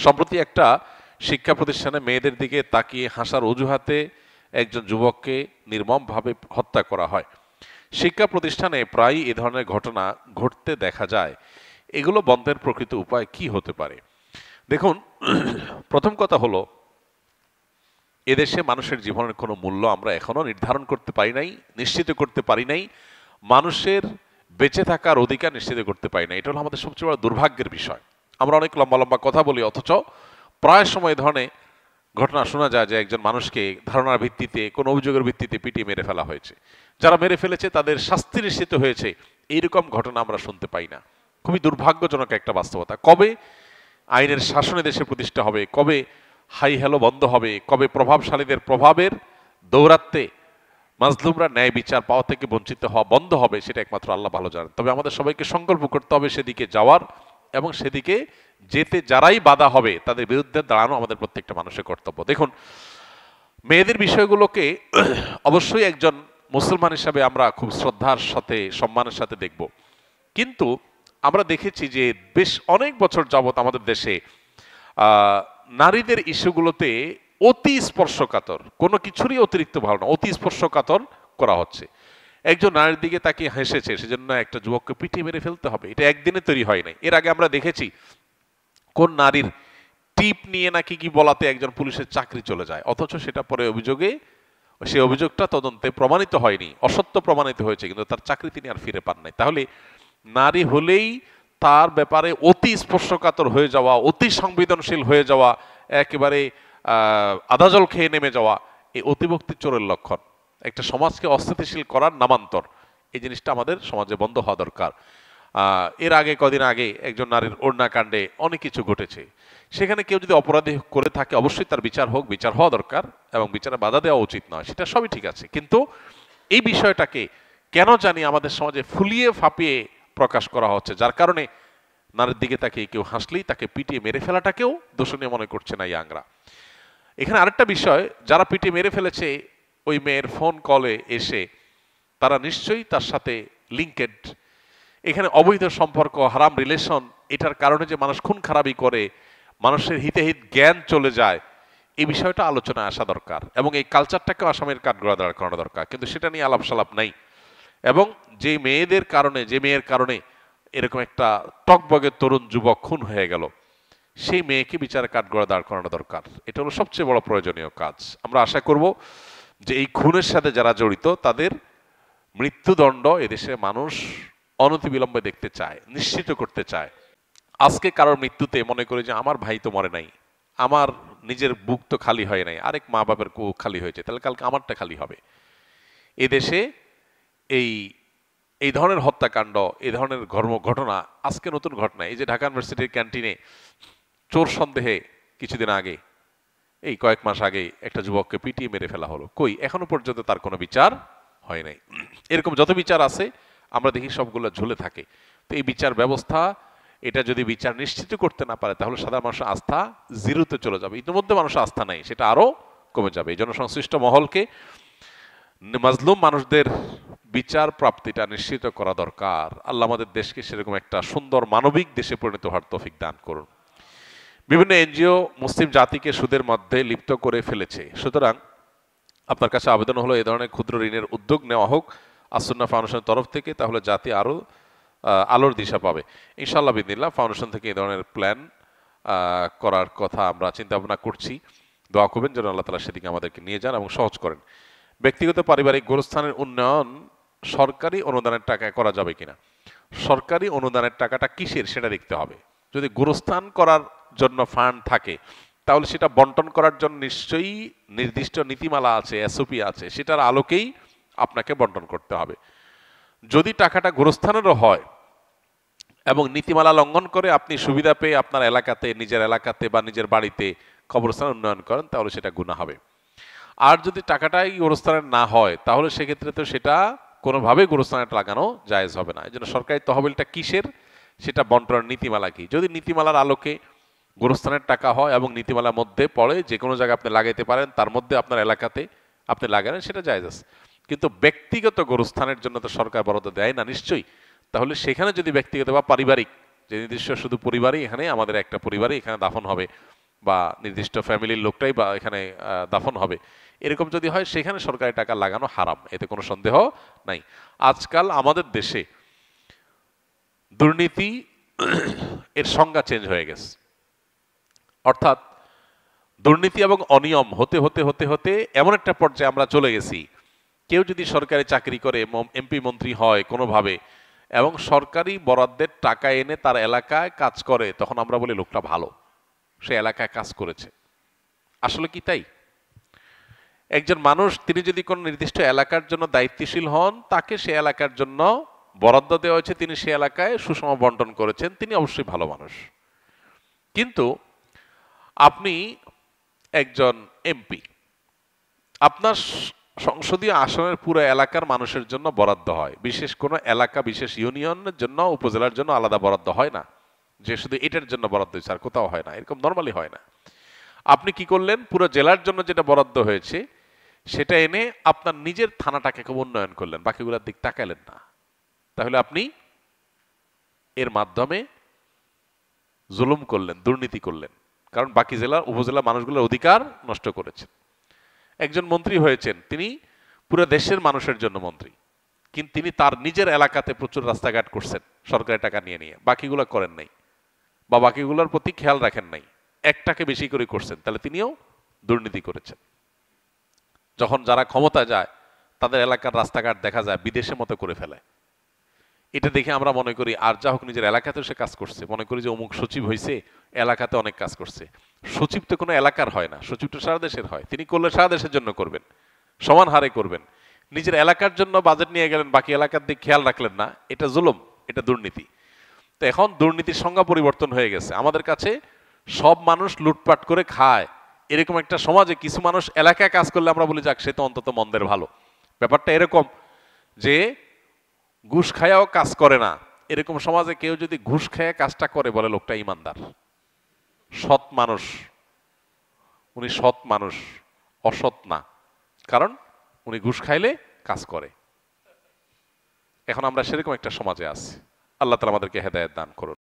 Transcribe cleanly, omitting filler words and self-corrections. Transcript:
সম্প্রতি একটা শিক্ষা প্রতিষ্ঠানে মেয়েদের দিকে তাকিয়ে হাসার অজুহাতে একজন যুবককে নির্মমভাবে হত্যা করা হয়। শিক্ষা প্রতিষ্ঠানে প্রায়ই এ ধরনের ঘটনা ঘটতে দেখা যায়। এগুলো বন্ধের প্রকৃত উপায় কি হতে পারে? দেখুন, প্রথম কথা হলো, এদেশে মানুষের জীবনের কোনো মূল্য আমরা এখনো নির্ধারণ করতে পারি নাই, নিশ্চিত করতে পারি নাই। মানুষের বেঁচে থাকার অধিকার নিশ্চিত করতে পারি না। এটা হলো আমাদের সবচেয়ে বড় দুর্ভাগ্যের বিষয়। আমরা অনেক লম্বা লম্বা কথা বলি, অথচ প্রায় সময় এই ধরনের ঘটনা শোনা যায় যে একজন মানুষকে ধারণার ভিত্তিতে, কোনো অভিযোগের ভিত্তিতে পিটিয়ে মেরে ফেলা হয়েছে। যারা মেরে ফেলেছে তাদের শাস্তি নিশ্চিত হয়েছে, এইরকম ঘটনা আমরা শুনতে পাই না। খুবই দুর্ভাগ্যজনক একটা বাস্তবতা। কবে আইনের শাসনে দেশে প্রতিষ্ঠা হবে, কবে হাই হ্যালো বন্ধ হবে, কবে প্রভাবশালীদের প্রভাবের দৌরাত্মে মাজলুমরা ন্যায় বিচার পাওয়া থেকে বঞ্চিত হওয়া বন্ধ হবে, সেটা একমাত্র আল্লাহ ভালো জানেন। তবে আমাদের সবাইকে সংকল্প করতে হবে সেদিকে যাওয়ার, এবং সেদিকে যেতে যারাই বাধা হবে তাদের বিরুদ্ধে দাঁড়ানো আমাদের প্রত্যেকটা মানুষের কর্তব্য। দেখুন, মেয়েদের বিষয়গুলোকে অবশ্যই একজন মুসলমান হিসাবে আমরা খুব শ্রদ্ধার সাথে, সম্মানের সাথে দেখব। কিন্তু আমরা দেখেছি যে বেশ অনেক বছর যাবৎ আমাদের দেশে নারীদের ইস্যুগুলোতে অতি স্পর্শকাতর, কোনো কিছুরই অতিরিক্ত ভালো না, অতি স্পর্শকাতর করা হচ্ছে। একজন নারীর দিকে তাকে হেসেছে, সেজন্য একটা যুবককে পিটিয়ে মেরে ফেলতে হবে, এটা একদিনে তৈরি হয় নাই। এর আগে আমরা দেখেছি কোন নারীর টিপ নিয়ে নাকি কি বলাতে একজন পুলিশের চাকরি চলে যায়, অথচ সেটা পরে অভিযোগে, সেই অভিযোগটা তদন্তে প্রমাণিত হয়নি, অসত্য প্রমাণিত হয়েছে, কিন্তু তার চাকরি তিনি আর ফিরে পান নাই। তাহলে নারী হলেই তার ব্যাপারে অতি স্পর্শকাতর হয়ে যাওয়া, অতি সংবেদনশীল হয়ে যাওয়া, একেবারে আদাজল খেয়ে নেমে যাওয়া, এই অতিভক্তি চোরের লক্ষণ। একটা সমাজকে অস্থিতিশীল করার নামান্তর, এই জিনিসটা আমাদের সমাজে বন্ধ হওয়া দরকার। এর আগে, কদিন আগে একজন নারীর ওড়নাকাণ্ডে অনেক কিছু ঘটেছে। সেখানে কেউ যদি অপরাধী করে থাকে, অবশ্যই তার বিচার হোক, বিচার হওয়া দরকার, এবং বিচারে বাধা দেওয়া উচিত নয়, সেটা সবই ঠিক আছে। কিন্তু এই বিষয়টাকে কেন জানি আমাদের সমাজে ফুলিয়ে ফাঁপিয়ে প্রকাশ করা হচ্ছে, যার কারণে নারীর দিকে তাকে কেউ হাসলেই তাকে পিটিয়ে মেরে ফেলাটাকেও দোষণীয় মনে করছে না ইয়াংরা। এখানে আরেকটা বিষয়, যারা পিটিয়ে মেরে ফেলেছে ওই মেয়ের ফোন কলে এসে, তারা নিশ্চয়ই তার সাথে লিঙ্কেড। এখানে অবৈধ সম্পর্ক, হারাম রিলেশন, এটার কারণে যে মানুষ খুন খারাপি করে, মানুষের হিতাহিত জ্ঞান চলে যায়, এই বিষয়টা আলোচনায় আসা দরকার, এবং এই কালচারটাকেও আসামের কাঠগড়া দাঁড় করানো দরকার। কিন্তু সেটা নিয়ে আলাপ সালাপ নাই। এবং যে মেয়েদের কারণে, যে মেয়ের কারণে এরকম একটা টকবগে তরুণ যুবক খুন হয়ে গেল, সেই মেয়েকে বিচারে কাঠগড়া দাঁড় করানো দরকার। এটা হলো সবচেয়ে বড় প্রয়োজনীয় কাজ। আমরা আশা করব যে এই খুনের সাথে যারা জড়িত তাদের মৃত্যুদণ্ড এদেশে মানুষ অনতিবিলম্বে দেখতে চায়, নিশ্চিত করতে চায়। আজকে কারোর মৃত্যুতে মনে করে যে আমার ভাই তো মরে নাই, আমার নিজের বুক তো খালি হয় নাই, আরেক মা বাবার বুক খালি হয়েছে, তাহলে কালকে আমারটা খালি হবে। এদেশে এই এই ধরনের হত্যাকাণ্ড, এই ধরনের ঘটনা আজকে নতুন ঘটনা। এই যে ঢাকা ইউনিভার্সিটির ক্যান্টিনে চোর সন্দেহে কিছুদিন আগে, এই কয়েক মাস আগে একটা যুবককে পিটিয়ে মেরে ফেলা হলো, কই এখনো পর্যন্ত তার কোনো বিচার হয় নাই। এরকম যত বিচার আছে আমরা দেখি সবগুলো ঝুলে থাকে। তো এই বিচার ব্যবস্থা, এটা যদি বিচার নিশ্চিত করতে না পারে, তাহলে সাধারণ মানুষের আস্থা জিরোতে চলে যাবে। ইতিমধ্যে মানুষের আস্থা নাই, সেটা আরো কমে যাবে। এই জন্য সংশ্লিষ্ট মহলকে মাজলুম মানুষদের বিচার প্রাপ্তিটা নিশ্চিত করা দরকার। আল্লাহ আমাদের দেশকে সেরকম একটা সুন্দর মানবিক দেশে পরিণত হওয়ার তৌফিক দান করুন। বিভিন্ন এনজিও মুসলিম জাতিকে সুদের মধ্যে লিপ্ত করে ফেলেছে, সুতরাং আপনার কাছে আবেদন হলো এই ধরনের ক্ষুদ্র ঋণের উদ্যোগ নেওয়া হোক আসুন্নাহ ফাউন্ডেশনের তরফ থেকে, তাহলে জাতি আরো আলোর দিশা পাবে ইনশাআল্লাহ। বিদিনিল্লাহ ফাউন্ডেশন থেকে এই ধরনের প্ল্যান করার কথা আমরা চিন্তা ভাবনা করছি। দোয়া করবেন যেন আল্লাহ তাআলা সেদিকে আমাদেরকে নিয়ে যান এবং সহজ করেন। ব্যক্তিগত পারিবারিক গোরস্থানের উন্নয়ন সরকারি অনুদানের টাকায় করা যাবে কিনা? সরকারি অনুদানের টাকাটা কিসের সেটা দেখতে হবে। যদি গোরস্থান করার জন্য ফান্ড থাকে, তাহলে সেটা বন্টন করার জন্য নিশ্চয়ই নির্দিষ্ট নীতিমালা আছে, এসওপি আছে, সেটার আলোকেই আপনাকে বন্টন করতে হবে। যদি টাকাটা গোরস্থানেরও হয় এবং নীতিমালা লঙ্ঘন করে আপনি সুবিধা পেয়ে আপনার এলাকাতে, নিজের এলাকাতে বা নিজের বাড়িতে কবরস্থান উন্নয়ন করেন, তাহলে সেটা গুনাহ হবে। আর যদি টাকাটাই গোরস্থানের না হয়, তাহলে সেক্ষেত্রে তো সেটা কোনোভাবে গোরস্থানে লাগানো জায়েজ হবে না। এই জন্য সরকারি তহবিলটা কিসের, সেটা বন্টনের নীতিমালা কি। যদি নীতিমালার আলোকে গোরস্থানের টাকা হয় এবং নীতিমালার মধ্যে পড়ে যে কোনো জায়গায় আপনি লাগাইতে পারেন, তার মধ্যে আপনার এলাকাতে আপনি লাগালেন, সেটা জায়েজ আছে। কিন্তু ব্যক্তিগত গোরস্থানের জন্য তো সরকার বরাদ্দ দেয় না নিশ্চয়ই। তাহলে সেখানে যদি ব্যক্তিগত বা পারিবারিক যে নির্দিষ্ট শুধু পরিবারই এখানে, আমাদের একটা পরিবারই এখানে দাফন হবে, বা নির্দিষ্ট ফ্যামিলির লোকটাই বা এখানে দাফন হবে, এরকম যদি হয় সেখানে সরকারি টাকা লাগানো হারাম, এতে কোনো সন্দেহ নাই। আজকাল আমাদের দেশে দুর্নীতি এর সংজ্ঞা চেঞ্জ হয়ে গেছে, অর্থাৎ দুর্নীতি এবং অনিয়ম হতে হতে হতে হতে এমন একটা পর্যায়ে আমরা চলে গেছি, কেউ যদি সরকারি চাকরি করে, এমপি মন্ত্রী হয় কোনোভাবে, এবং সরকারি বরাদ্দের টাকা এনে তার এলাকায় কাজ করে, তখন আমরা বলি লোকটা ভালো, সে এলাকায় কাজ করেছে। আসলে কি তাই? একজন মানুষ তিনি যদি কোনো নির্দিষ্ট এলাকার জন্য দায়িত্বশীল হন, তাকে সে এলাকার জন্য বরাদ্দ দেওয়া হয়েছে, তিনি সে এলাকায় সুষম বন্টন করেছেন, তিনি অবশ্যই ভালো মানুষ। কিন্তু আপনি একজন এমপি, আপনার সংসদীয় আসনের পুরো এলাকার মানুষের জন্য বরাদ্দ হয়, বিশেষ কোনো এলাকা, বিশেষ ইউনিয়নের জন্য, উপজেলার জন্য আলাদা বরাদ্দ হয় না, যে শুধু এটার জন্য বরাদ্দ হয়েছে আর কোথাও হয় না, এরকম নর্মালি হয় না। আপনি কি করলেন, পুরো জেলার জন্য যেটা বরাদ্দ হয়েছে সেটা এনে আপনার নিজের থানাটাকে খুব উন্নয়ন করলেন, বাকিগুলোর দিক তাকালেন না। তাহলে আপনি এর মাধ্যমে জুলুম করলেন, দুর্নীতি করলেন, কারণ বাকি জেলা উপজেলা মানুষগুলোর অধিকার নষ্ট করেছেন। একজন মন্ত্রী হয়েছেন, তিনি পুরো দেশের মানুষের জন্য মন্ত্রী, কিন্তু তিনি তার নিজের এলাকাতে প্রচুর রাস্তাঘাট করছেন সরকারি টাকা নিয়ে নিয়ে, বাকিগুলো করেন নাই, বা বাকিগুলোর প্রতি খেয়াল রাখেন নাই, একটাকে বেশি করে করছেন, তাহলে তিনিও দুর্নীতি করেছেন। যখন যারা ক্ষমতা যায় তাদের এলাকার রাস্তাঘাট দেখা যায় বিদেশের মতো করে ফেলে, এটা দেখে আমরা মনে করি আর যা হোক নিজের এলাকাতেও সে কাজ করছে, মনে করি যে অমুক সচিব হয়েছে, এলাকাতে অনেক কাজ করছে। সচিব তো কোনো এলাকার হয় না, সচিব তো সারা দেশের হয়, তিনি করলে সারা দেশের জন্য করবেন, সমান হারে করবেন। নিজের এলাকার জন্য বাজেট নিয়ে গেলেন, বাকি এলাকার দিকে খেয়াল রাখলেন না, এটা জুলুম, এটা দুর্নীতি। তো এখন দুর্নীতির সংজ্ঞা পরিবর্তন হয়ে গেছে, আমাদের কাছে সব মানুষ লুটপাট করে খায় এরকম একটা সমাজে কিছু মানুষ এলাকায় কাজ করলে আমরা বলি যাক সে তো অন্তত মন্দের ভালো। ব্যাপারটা এরকম যে ঘুষ খায়াও কাজ করে না, এরকম সমাজে কেউ যদি ঘুষ খায়া কাজটা করে বলে লোকটা ইমানদার, সৎ মানুষ, উনি সৎ মানুষ, অসৎ না, কারণ উনি ঘুষ খাইলে কাজ করে। এখন আমরা সেরকম একটা সমাজে আছি। আল্লাহ তাআলা আমাদেরকে হেদায়েত দান করুন।